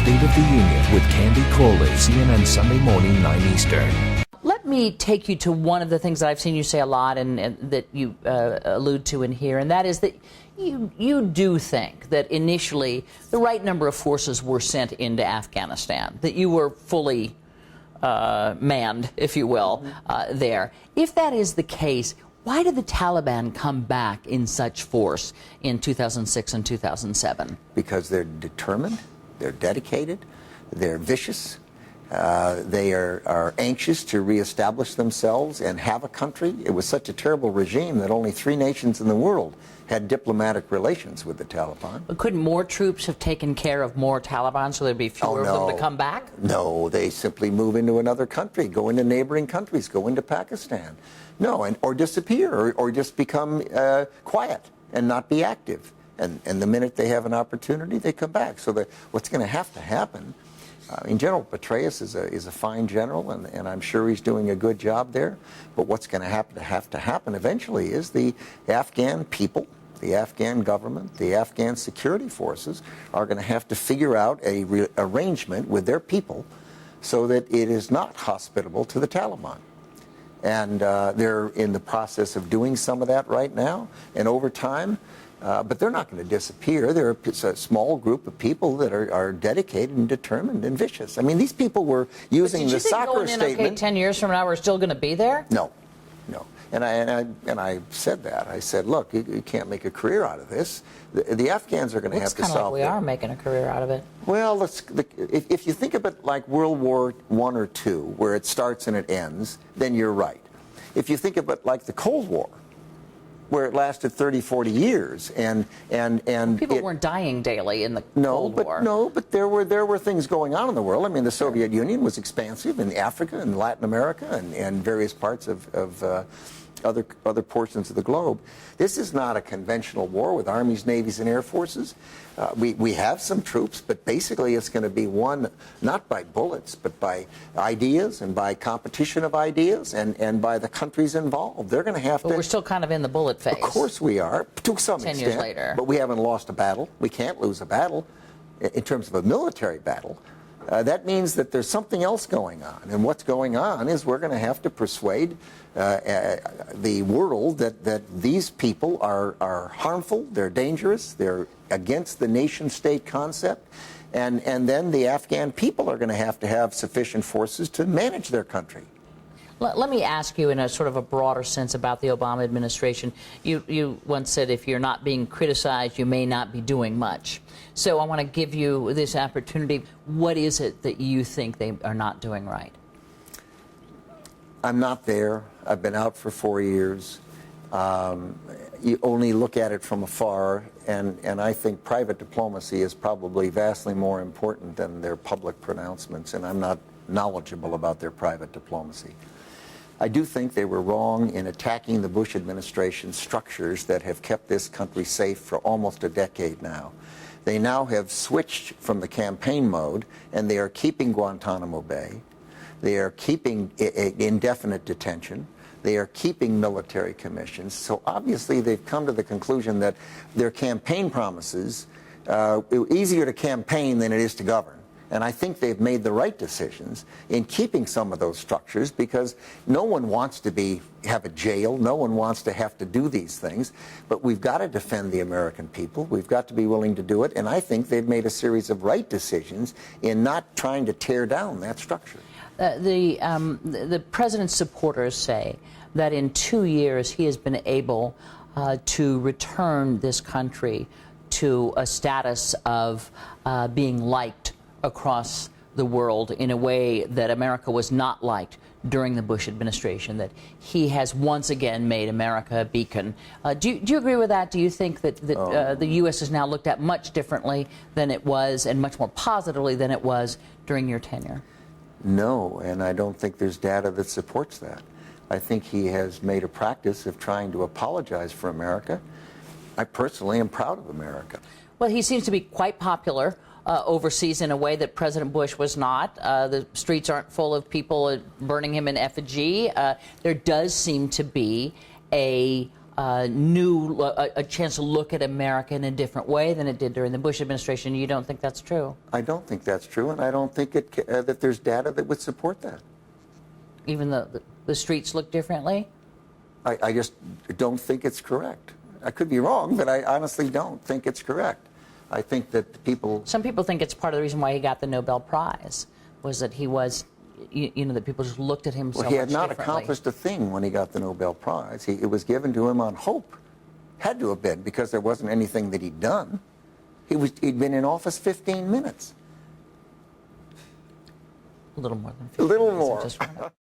State of the Union with Candy Crowley, CNN Sunday morning, 9 Eastern. Let me take you to one of the things that I've seen you say a lot and that you allude to in here, and that is that you do think that initially the right number of forces were sent into Afghanistan, that you were fully manned, if you will, there. If that is the case, why did the Taliban come back in such force in 2006 and 2007? Because they're determined, they're dedicated, they're vicious. They are anxious to reestablish themselves and have a country. It was such a terrible regime that only 3 nations in the world had diplomatic relations with the Taliban. But couldn't more troops have taken care of more Taliban so there'd be fewer of them to come back? No, they simply move into another country, go into neighboring countries, go into Pakistan. No, or disappear, or just become quiet and not be active. And the minute they have an opportunity, they come back. So what's going to happen, General Petraeus is a fine general, and I'm sure he's doing a good job there. But what's going to have to happen eventually is the Afghan people, the Afghan government, the Afghan security forces are going to have to figure out a arrangement with their people so that it is not hospitable to the Taliban. And they're in the process of doing some of that right now, and over time. But they're not going to disappear. They're a small group of people that are dedicated and determined and vicious. I mean, these people were using the soccer statement. Okay, 10 years from now, we're still going to be there? No. And I said that. I said, look, you can't make a career out of this. The Afghans are going to have to solve it. It's kind of like we are making a career out of it. Well, if you think of it like World War I or II, where it starts and it ends, then you're right. If you think of it like the Cold War, where it lasted 30, 40 years, and people weren't dying daily in the Cold War. No, but there were things going on in the world. I mean, the Soviet Union was expansive in Africa and Latin America and various parts of other portions of the globe. This is not a conventional war with armies, navies, and air forces. We have some troops, but basically it's going to be won not by bullets, but by ideas and by competition of ideas and by the countries involved. They're going to have to. But we're still kind of in the bullet phase. Of course we are, to some extent. 10 years later. But we haven't lost a battle. We can't lose a battle in terms of a military battle. That means that there's something else going on. And what's going on is we're going to have to persuade the world that these people are harmful, they're dangerous, they're against the nation-state concept, and then the Afghan people are going to have sufficient forces to manage their country. Let me ask you in a sort of a broader sense about the Obama administration. You once said if you're not being criticized, you may not be doing much. So I want to give you this opportunity. What is it that you think they are not doing right? I'm not there. I've been out for 4 years. You only look at it from afar, and I think private diplomacy is probably vastly more important than their public pronouncements, and I'm not knowledgeable about their private diplomacy. I do think they were wrong in attacking the Bush administration's structures that have kept this country safe for almost a decade now. They now have switched from the campaign mode, and they are keeping Guantanamo Bay. They are keeping indefinite detention. They are keeping military commissions. So obviously they've come to the conclusion that their campaign promises, easier to campaign than it is to govern. And I think they've made the right decisions in keeping some of those structures, because no one wants to have a jail. No one wants to have to do these things. But we've got to defend the American people. We've got to be willing to do it. And I think they've made a series of right decisions in not trying to tear down that structure. The president's supporters say that in 2 years he has been able to return this country to a status of being liked across the world in a way that America was not liked during the Bush administration, that he has once again made America a beacon. Do you agree with that? Do you think that the U.S. is now looked at much differently than it was, and much more positively than it was during your tenure? No, and I don't think there's data that supports that. I think he has made a practice of trying to apologize for America. I personally am proud of America. Well, he seems to be quite popular overseas in a way that President Bush was not. The streets aren't full of people burning him in effigy. There does seem to be a a chance to look at America in a different way than it did during the Bush administration. You don't think that's true? I don't think that's true, and I don't think that there's data that would support that. Even though the streets look differently? I just don't think it's correct. I could be wrong, but I honestly don't think it's correct. I think that Some people think it's part of the reason why he got the Nobel Prize, was that he was, that people just looked at him so much differently. Well, he had not differently. accomplished a thing when he got the Nobel Prize. It was given to him on hope. Had to have been, because there wasn't anything that he'd done. He'd been in office 15 minutes. A little more than 15 A little minutes, more. I just